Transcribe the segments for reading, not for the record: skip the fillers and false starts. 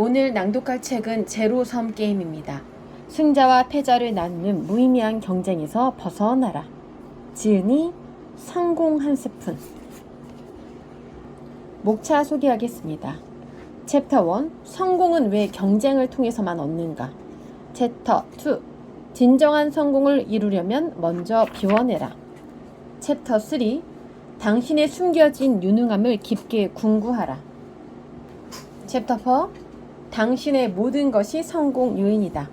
오늘 낭독할 책은 제로섬 게임입니다. 승자와 패자를 나누는 무의미한 경쟁에서 벗어나라. 지은이 성공 한 스푼. 목차 소개하겠습니다. 챕터 1. 성공은 왜 경쟁을 통해서만 얻는가? 챕터 2. 진정한 성공을 이루려면 먼저 비워내라. 챕터 3. 당신의 숨겨진 유능함을 깊게 궁구하라. 챕터 4. 당신의 모든 것이 성공 요인이다.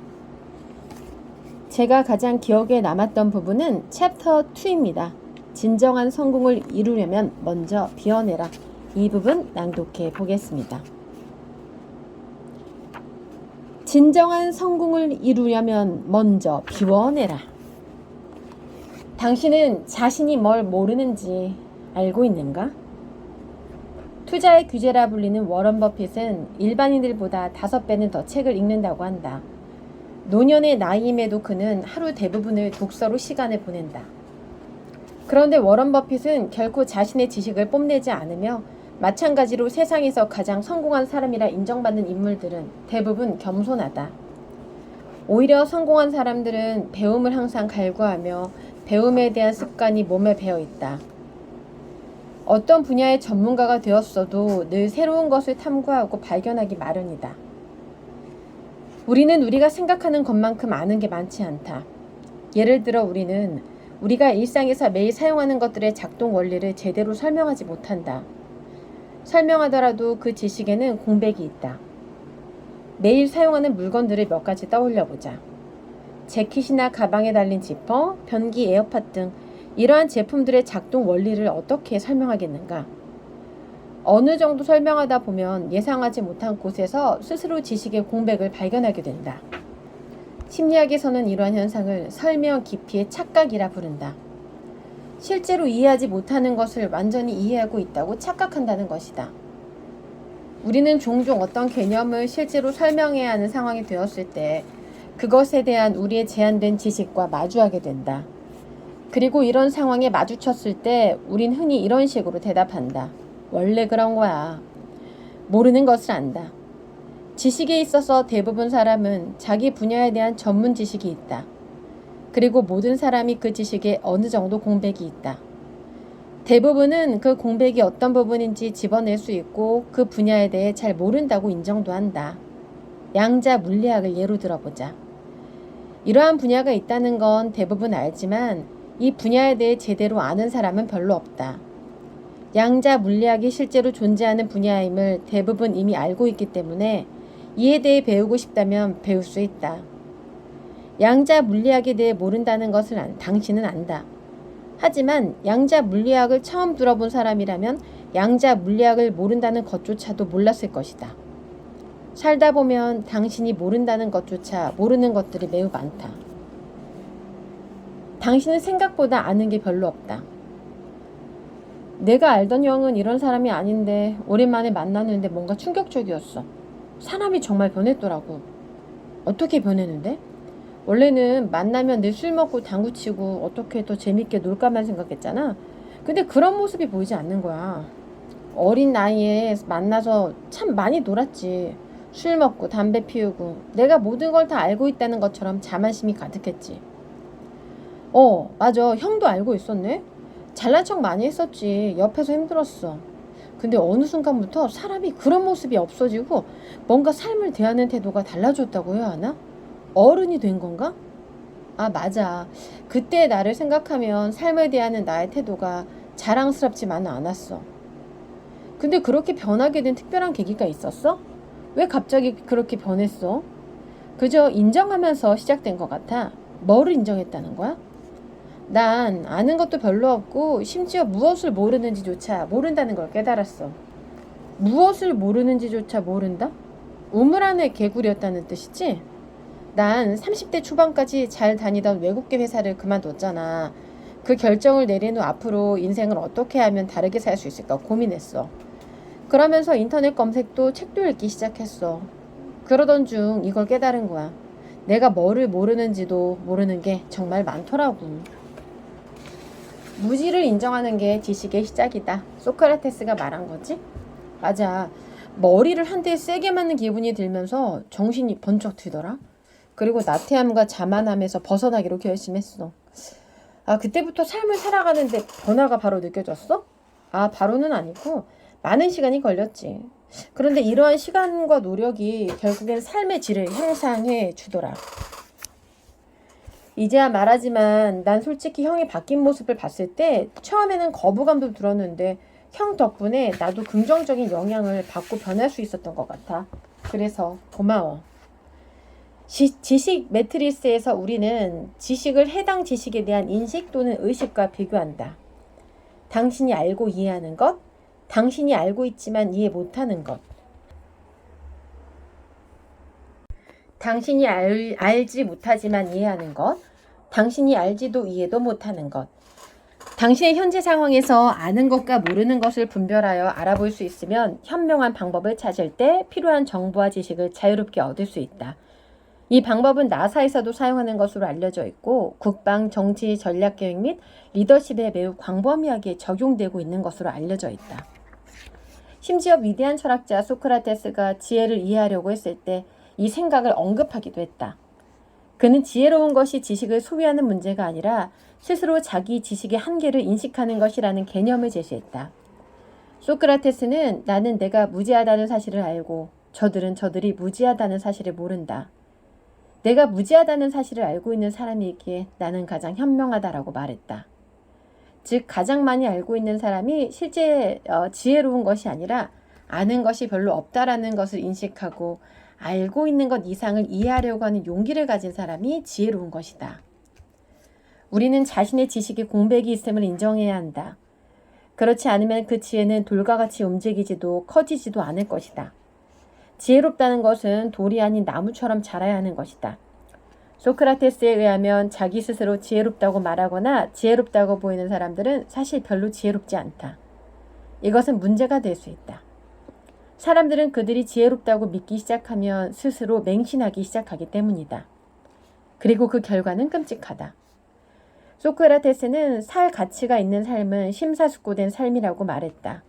제가 가장 기억에 남았던 부분은 챕터 2입니다. 진정한 성공을 이루려면 먼저 비워내라. 이 부분 낭독해 보겠습니다. 진정한 성공을 이루려면 먼저 비워내라. 당신은 자신이 뭘 모르는지 알고 있는가? 투자의 규제라 불리는 워런 버핏은 일반인들보다 5배는 더 책을 읽는다고 한다. 노년의 나이임에도 그는 하루 대부분을 독서로 시간을 보낸다. 그런데 워런 버핏은 결코 자신의 지식을 뽐내지 않으며 마찬가지로 세상에서 가장 성공한 사람이라 인정받는 인물들은 대부분 겸손하다. 오히려 성공한 사람들은 배움을 항상 갈구하며 배움에 대한 습관이 몸에 배어 있다. 어떤 분야의 전문가가 되었어도 늘 새로운 것을 탐구하고 발견하기 마련이다. 우리는 우리가 생각하는 것만큼 아는 게 많지 않다. 예를 들어 우리는 우리가 일상에서 매일 사용하는 것들의 작동 원리를 제대로 설명하지 못한다. 설명하더라도 그 지식에는 공백이 있다. 매일 사용하는 물건들을 몇 가지 떠올려보자. 재킷이나 가방에 달린 지퍼, 변기 에어팟 등 이러한 제품들의 작동 원리를 어떻게 설명하겠는가? 어느 정도 설명하다 보면 예상하지 못한 곳에서 스스로 지식의 공백을 발견하게 된다. 심리학에서는 이러한 현상을 설명 깊이의 착각이라 부른다. 실제로 이해하지 못하는 것을 완전히 이해하고 있다고 착각한다는 것이다. 우리는 종종 어떤 개념을 실제로 설명해야 하는 상황이 되었을 때 그것에 대한 우리의 제한된 지식과 마주하게 된다. 그리고 이런 상황에 마주쳤을 때 우린 흔히 이런 식으로 대답한다. 원래 그런 거야. 모르는 것을 안다. 지식에 있어서 대부분 사람은 자기 분야에 대한 전문 지식이 있다. 그리고 모든 사람이 그 지식에 어느 정도 공백이 있다. 대부분은 그 공백이 어떤 부분인지 집어낼 수 있고 그 분야에 대해 잘 모른다고 인정도 한다. 양자 물리학을 예로 들어보자. 이러한 분야가 있다는 건 대부분 알지만 이 분야에 대해 제대로 아는 사람은 별로 없다. 양자 물리학이 실제로 존재하는 분야임을 대부분 이미 알고 있기 때문에 이에 대해 배우고 싶다면 배울 수 있다. 양자 물리학에 대해 모른다는 것을 당신은 안다. 하지만 양자 물리학을 처음 들어본 사람이라면 양자 물리학을 모른다는 것조차도 몰랐을 것이다. 살다 보면 당신이 모른다는 것조차 모르는 것들이 매우 많다. 당신은 생각보다 아는 게 별로 없다. 내가 알던 형은 이런 사람이 아닌데 오랜만에 만났는데 뭔가 충격적이었어. 사람이 정말 변했더라고. 어떻게 변했는데? 원래는 만나면 늘 술 먹고 당구 치고 어떻게 더 재밌게 놀까만 생각했잖아. 근데 그런 모습이 보이지 않는 거야. 어린 나이에 만나서 참 많이 놀았지. 술 먹고 담배 피우고 내가 모든 걸 다 알고 있다는 것처럼 자만심이 가득했지. 맞아. 형도 알고 있었네. 잘난 척 많이 했었지. 옆에서 힘들었어. 근데 어느 순간부터 사람이 그런 모습이 없어지고 뭔가 삶을 대하는 태도가 달라졌다고 해야 하나? 어른이 된 건가? 아, 맞아. 그때 나를 생각하면 삶에 대하는 나의 태도가 자랑스럽지만은 않았어. 근데 그렇게 변하게 된 특별한 계기가 있었어? 왜 갑자기 그렇게 변했어? 그저 인정하면서 시작된 것 같아. 뭐를 인정했다는 거야? 난 아는 것도 별로 없고 심지어 무엇을 모르는지조차 모른다는 걸 깨달았어. 무엇을 모르는지조차 모른다? 우물 안의 개구리였다는 뜻이지? 난 30대 초반까지 잘 다니던 외국계 회사를 그만뒀잖아. 그 결정을 내린 후 앞으로 인생을 어떻게 하면 다르게 살 수 있을까 고민했어. 그러면서 인터넷 검색도 책도 읽기 시작했어. 그러던 중 이걸 깨달은 거야. 내가 뭐를 모르는지도 모르는 게 정말 많더라고. 무지를 인정하는 게 지식의 시작이다. 소크라테스가 말한 거지? 맞아. 머리를 한 대 세게 맞는 기분이 들면서 정신이 번쩍 들더라. 그리고 나태함과 자만함에서 벗어나기로 결심했어. 아, 그때부터 삶을 살아가는데 변화가 바로 느껴졌어? 아, 바로는 아니고 많은 시간이 걸렸지. 그런데 이러한 시간과 노력이 결국엔 삶의 질을 향상해 주더라. 이제야 말하지만 난 솔직히 형이 바뀐 모습을 봤을 때 처음에는 거부감도 들었는데 형 덕분에 나도 긍정적인 영향을 받고 변할 수 있었던 것 같아. 그래서 고마워. 지식 매트리스에서 우리는 지식을 해당 지식에 대한 인식 또는 의식과 비교한다. 당신이 알고 이해하는 것, 당신이 알고 있지만 이해 못하는 것, 당신이 알지 못하지만 이해하는 것, 당신이 알지도 이해도 못하는 것. 당신의 현재 상황에서 아는 것과 모르는 것을 분별하여 알아볼 수 있으면 현명한 방법을 찾을 때 필요한 정보와 지식을 자유롭게 얻을 수 있다. 이 방법은 나사에서도 사용하는 것으로 알려져 있고 국방, 정치, 전략계획 및 리더십에 매우 광범위하게 적용되고 있는 것으로 알려져 있다. 심지어 위대한 철학자 소크라테스가 지혜를 이해하려고 했을 때 이 생각을 언급하기도 했다. 그는 지혜로운 것이 지식을 소유하는 문제가 아니라 스스로 자기 지식의 한계를 인식하는 것이라는 개념을 제시했다. 소크라테스는 나는 내가 무지하다는 사실을 알고 저들은 저들이 무지하다는 사실을 모른다. 내가 무지하다는 사실을 알고 있는 사람이기에 나는 가장 현명하다라고 말했다. 즉 가장 많이 알고 있는 사람이 실제 지혜로운 것이 아니라 아는 것이 별로 없다라는 것을 인식하고 알고 있는 것 이상을 이해하려고 하는 용기를 가진 사람이 지혜로운 것이다. 우리는 자신의 지식에 공백이 있음을 인정해야 한다. 그렇지 않으면 그 지혜는 돌과 같이 움직이지도 커지지도 않을 것이다. 지혜롭다는 것은 돌이 아닌 나무처럼 자라야 하는 것이다. 소크라테스에 의하면 자기 스스로 지혜롭다고 말하거나 지혜롭다고 보이는 사람들은 사실 별로 지혜롭지 않다. 이것은 문제가 될 수 있다. 사람들은 그들이 지혜롭다고 믿기 시작하면 스스로 맹신하기 시작하기 때문이다. 그리고 그 결과는 끔찍하다. 소크라테스는 살 가치가 있는 삶은 심사숙고된 삶이라고 말했다.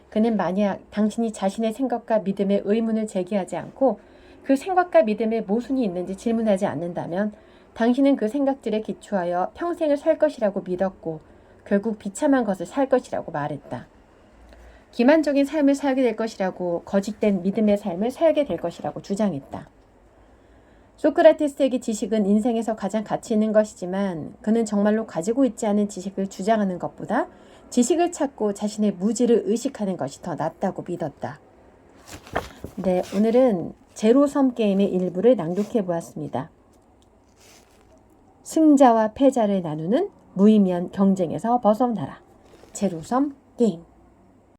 그는 만약 당신이 자신의 생각과 믿음에 의문을 제기하지 않고 그 생각과 믿음에 모순이 있는지 질문하지 않는다면 당신은 그 생각들에 기초하여 평생을 살 것이라고 믿었고 결국 비참한 것을 살 것이라고 말했다. 기만적인 삶을 살게 될 것이라고 거짓된 믿음의 삶을 살게 될 것이라고 주장했다. 소크라테스에게 지식은 인생에서 가장 가치 있는 것이지만 그는 정말로 가지고 있지 않은 지식을 주장하는 것보다 지식을 찾고 자신의 무지를 의식하는 것이 더 낫다고 믿었다. 네, 오늘은 제로섬 게임의 일부를 낭독해 보았습니다. 승자와 패자를 나누는 무의미한 경쟁에서 벗어나라. 제로섬 게임.